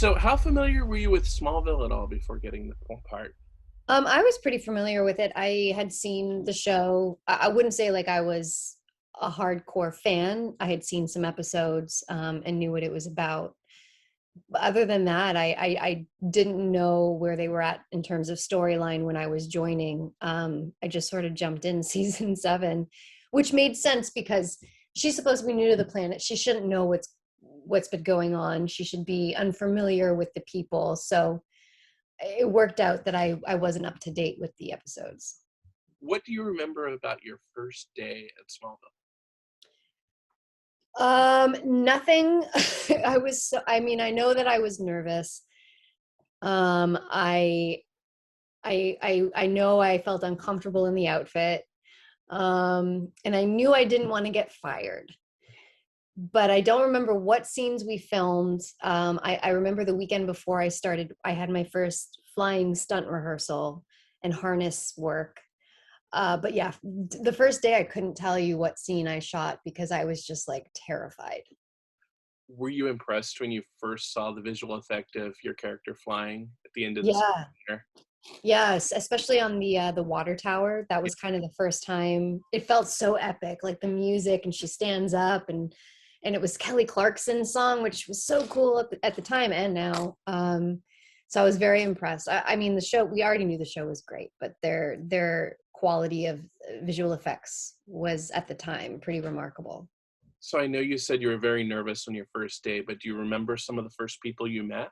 So how familiar were you with Smallville at all before getting the part? I was pretty familiar with it. I had seen the show. I wouldn't say like I was a hardcore fan. I had seen some episodes and knew what it was about. But other than that, I didn't know where they were at in terms of storyline when I was joining. I just sort of jumped in season 7, which made sense because she's supposed to be new to the planet. She shouldn't know what's been going on. She should be unfamiliar with the people. So it worked out that I wasn't up to date with the episodes. What do you remember about your first day at Smallville? Nothing. I mean, I know that I was nervous. Um, I, I know I felt uncomfortable in the outfit. And I knew I didn't want to get fired, but I don't remember what scenes we filmed. I remember the weekend before I started, I had my first flying stunt rehearsal and harness work. But yeah, the first day I couldn't tell you what scene I shot because I was just like terrified. Were you impressed when you first saw the visual effect of your character flying at the end of the Yeah, year? yes, especially on the water tower. That was kind of the first time it felt so epic, like the music and she stands up and it was Kelly Clarkson's song, which was so cool at the time and now. So I was very impressed. I mean, the show, we already knew the show was great, but their quality of visual effects was at the time pretty remarkable. So I know you said you were very nervous on your first day, but do you remember some of the first people you met?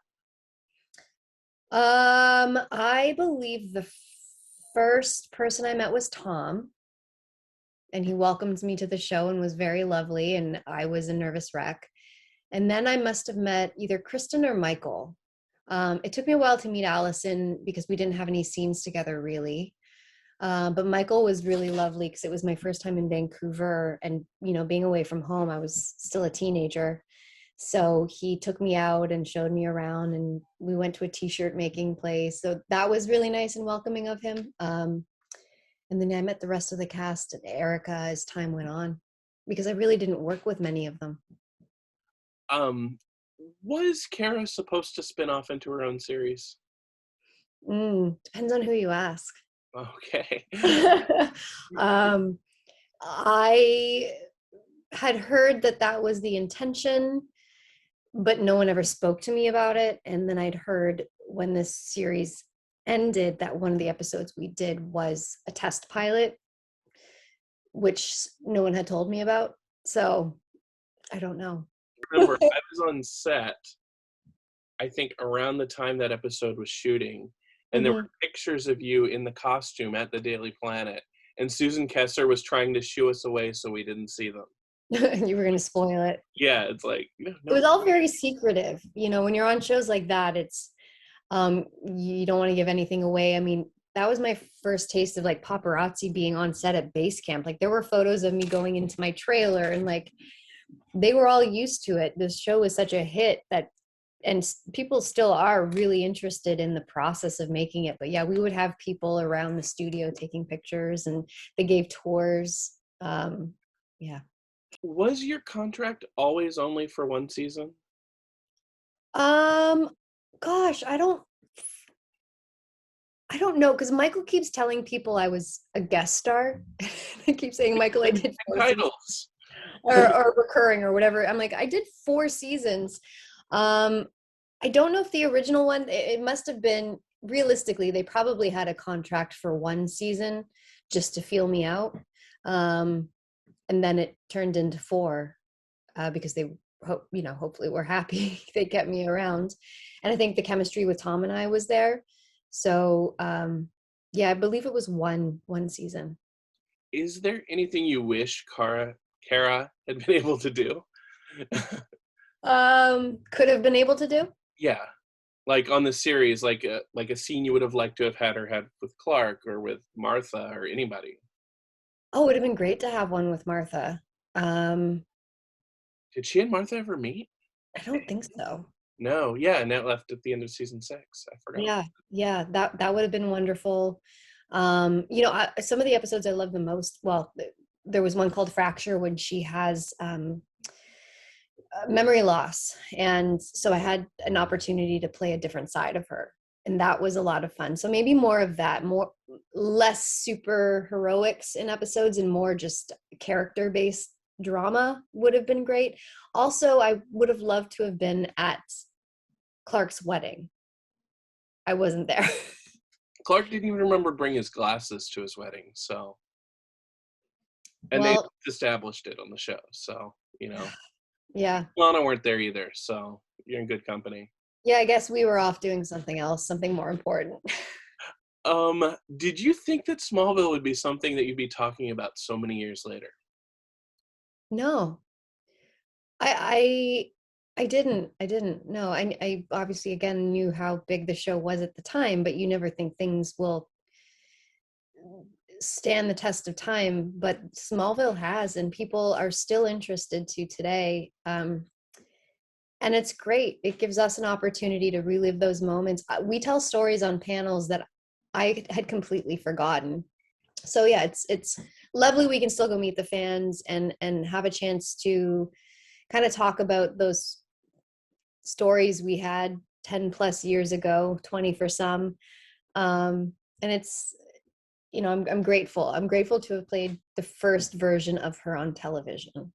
I believe the first person I met was Tom, and he welcomed me to the show and was very lovely, and I was a nervous wreck. And then I must have met either Kristen or Michael. It took me a while to meet Allison because we didn't have any scenes together really. But Michael was really lovely because it was my first time in Vancouver, and being away from home, I was still a teenager. So he took me out and showed me around, and we went to a t-shirt making place. So that was really nice and welcoming of him. And then I met the rest of the cast and Erica as time went on, because I really didn't work with many of them. Um, was Kara supposed to spin off into her own series? Depends on who you ask. Okay. um, I had heard that that was the intention, but no one ever spoke to me about it. And then I'd heard when this series ended that one of the episodes we did was a test pilot, which no one had told me about. So I don't know. Remember, I was on set, I think around the time that episode was shooting, and there Mhm. were pictures of you in the costume at the Daily Planet, and Susan Kessler was trying to shoo us away so we didn't see them. You were going to spoil it. Yeah, it's like, no, It was no. all very secretive. When you're on shows like that, it's you don't want to give anything away. I mean, that was my first taste of like paparazzi being on set at base camp. Like there were photos of me going into my trailer, and like they were all used to it. This show was such a hit that, and people still are really interested in the process of making it. But yeah, we would have people around the studio taking pictures, and they gave tours. Yeah. Was your contract always only for one season? Um, Gosh, I don't know, because Michael keeps telling people I was a guest star. They keep saying, Michael, I did 4 seasons, Titles. or recurring or whatever. I'm like, I did 4 seasons. Um, I don't know if the original one, it must have been, realistically, they probably had a contract for one season just to feel me out. Um, and then it turned into 4 because they hopefully were happy they kept me around. And I think the chemistry with Tom and I was there. So yeah, I believe it was one season. Is there anything you wish Kara had been able to do? Could have been able to do. Yeah, like on the series, like a scene you would have liked to have had with Clark or with Martha or anybody. Oh, it would have been great to have one with Martha. um Did she and Martha ever meet? I don't think so. No. Yeah, Annette left at the end of season 6. I forgot. Yeah, that would have been wonderful. Some of the episodes I love the most, well, there was one called Fracture when she has memory loss. And so I had an opportunity to play a different side of her. And that was a lot of fun. So maybe more of that, less super heroics in episodes and more just character based drama would have been great. Also, I would have loved to have been at Clark's wedding. I wasn't there. Clark didn't even remember to bring his glasses to his wedding, so. And they Well, established it on the show, so, yeah. Lana weren't there either, so you're in good company. Yeah, I guess we were off doing something else, something more important. Did you think that Smallville would be something that you'd be talking about so many years later? No, I I didn't. I didn't. No, I obviously again knew how big the show was at the time, but you never think things will stand the test of time. But Smallville has, and people are still interested to today. And it's great. It gives us an opportunity to relive those moments. We tell stories on panels that I had completely forgotten. So yeah, it's lovely. We can still go meet the fans and have a chance to kind of talk about those stories we had 10 plus years ago, 20 for some. And it's, I'm grateful. I'm grateful to have played the first version of her on television.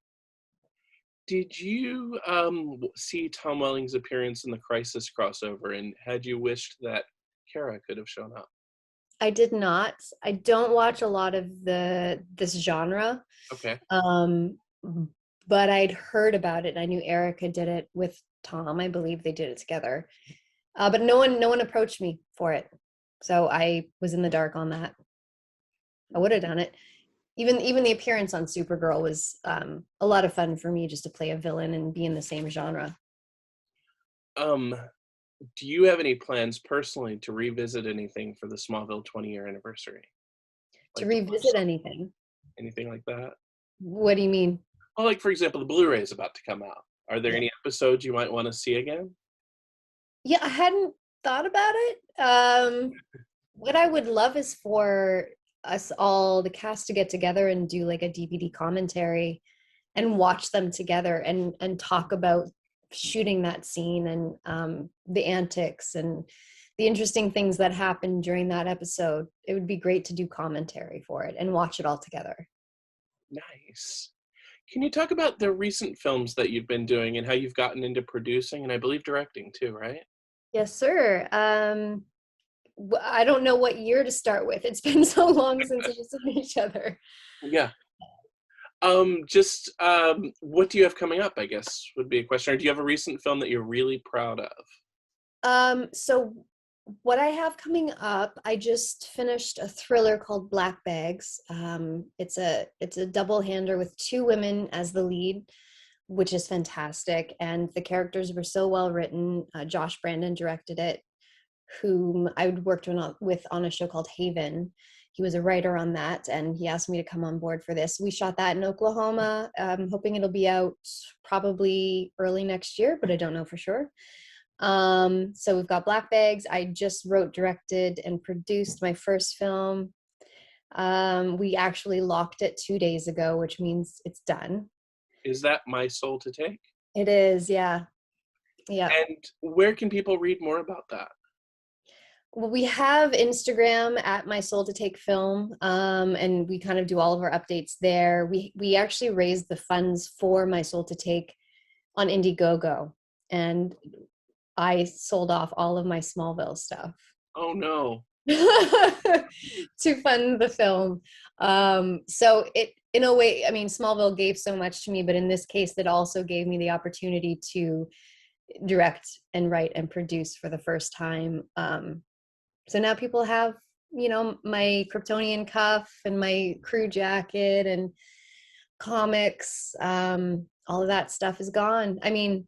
Did you see Tom Welling's appearance in the Crisis crossover, and had you wished that Kara could have shown up? I did not. I don't watch a lot of this genre. Okay. But I'd heard about it. I knew Erica did it with Tom. I believe they did it together. But no one approached me for it. So I was in the dark on that. I would have done it. Even the appearance on Supergirl was a lot of fun for me, just to play a villain and be in the same genre. Um, do you have any plans personally to revisit anything for the Smallville 20-year anniversary? To Like to watch revisit anything. anything like that? What do you mean? Well, like for example, the Blu-ray is about to come out. Are there Yeah. any episodes you might want to see again? Yeah, I hadn't thought about it. What I would love is for us all, the cast, to get together and do like a DVD commentary and watch them together and talk about shooting that scene and the antics and the interesting things that happened during that episode. It would be great to do commentary for it and watch it all together. Nice. Can you talk about the recent films that you've been doing and how you've gotten into producing and I believe directing too, right? Yes, sir. I don't know what year to start with. It's been so long since we've seen each other. Yeah. What do you have coming up, I guess, would be a question. Or do you have a recent film that you're really proud of? So what I have coming up, I just finished a thriller called Black Bags. It's a double hander with two women as the lead, which is fantastic. And the characters were so well written. Josh Brandon directed it, whom I worked with on a show called Haven. He was a writer on that, and he asked me to come on board for this. We shot that in Oklahoma. I'm hoping it'll be out probably early next year, but I don't know for sure. So we've got Black Bags. I just wrote, directed, and produced my first film. We actually locked it 2 days ago, which means it's done. Is that My Soul to Take? It is, yeah. Yeah. And where can people read more about that? Well, we have Instagram at My Soul to Take Film, and we kind of do all of our updates there. We actually raised the funds for My Soul to Take on Indiegogo, and I sold off all of my Smallville stuff Oh no. to fund the film. So it, in a way, I mean, Smallville gave so much to me, but in this case, that also gave me the opportunity to direct and write and produce for the first time. So now people have, my Kryptonian cuff and my crew jacket and comics. All of that stuff is gone. I mean,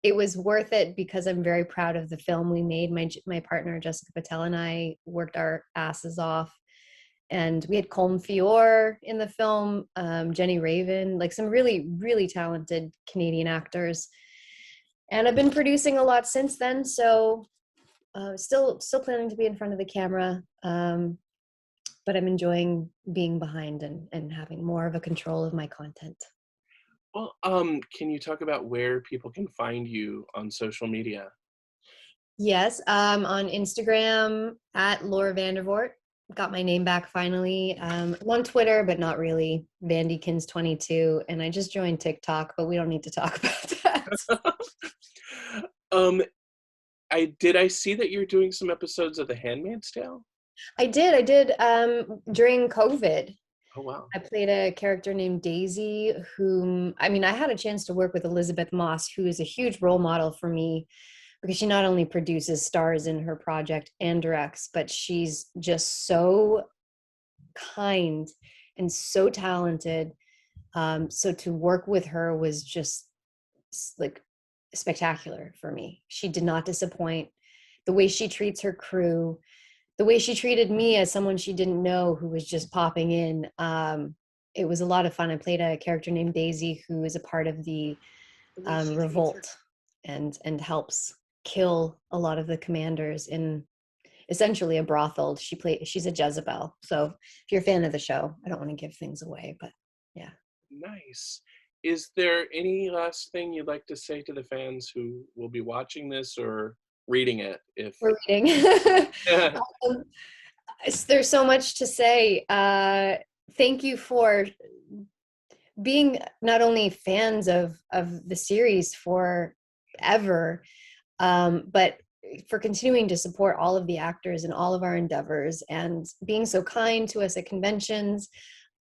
it was worth it because I'm very proud of the film we made. My partner Jessica Patel and I worked our asses off, and we had Colm Feore in the film, Jenny Raven, like some really, really talented Canadian actors. And I've been producing a lot since then, so still planning to be in front of the camera, but I'm enjoying being behind and having more of a control of my content. Well, can you talk about where people can find you on social media? Yes, on Instagram at Laura Vandervoort. Got my name back finally. I'm on Twitter, but not really. Vandykins22, and I just joined TikTok, but we don't need to talk about that. um, I see that you're doing some episodes of The Handmaid's Tale? I did during COVID. Oh wow. I played a character named Daisy, whom, I mean, I had a chance to work with Elizabeth Moss, who is a huge role model for me because she not only produces stars in her project and directs, but she's just so kind and so talented. So to work with her was just like spectacular for me. She did not disappoint. The way she treats her crew, the way she treated me as someone she didn't know who was just popping in. It was a lot of fun. I played a character named Daisy who is a part of the revolt and helps kill a lot of the commanders in essentially a brothel. She's a Jezebel. So if you're a fan of the show, I don't want to give things away, but yeah. Nice. Is there any last thing you'd like to say to the fans who will be watching this or reading it? If We're reading. um, there's so much to say. Thank you for being not only fans of the series forever, but for continuing to support all of the actors and all of our endeavors and being so kind to us at conventions,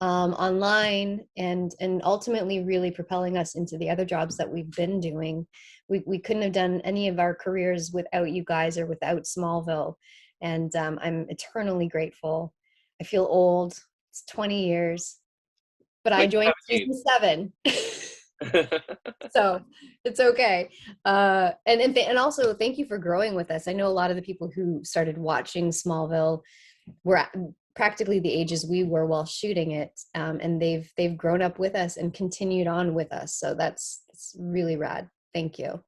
online, and ultimately really propelling us into the other jobs that we've been doing. We couldn't have done any of our careers without you guys or without Smallville. And I'm eternally grateful. I feel old. It's 20 years, but I like joined season 7. So it's okay. And also thank you for growing with us. I know a lot of the people who started watching Smallville were practically the ages we were while shooting it, and they've grown up with us and continued on with us. So that's really rad. Thank you.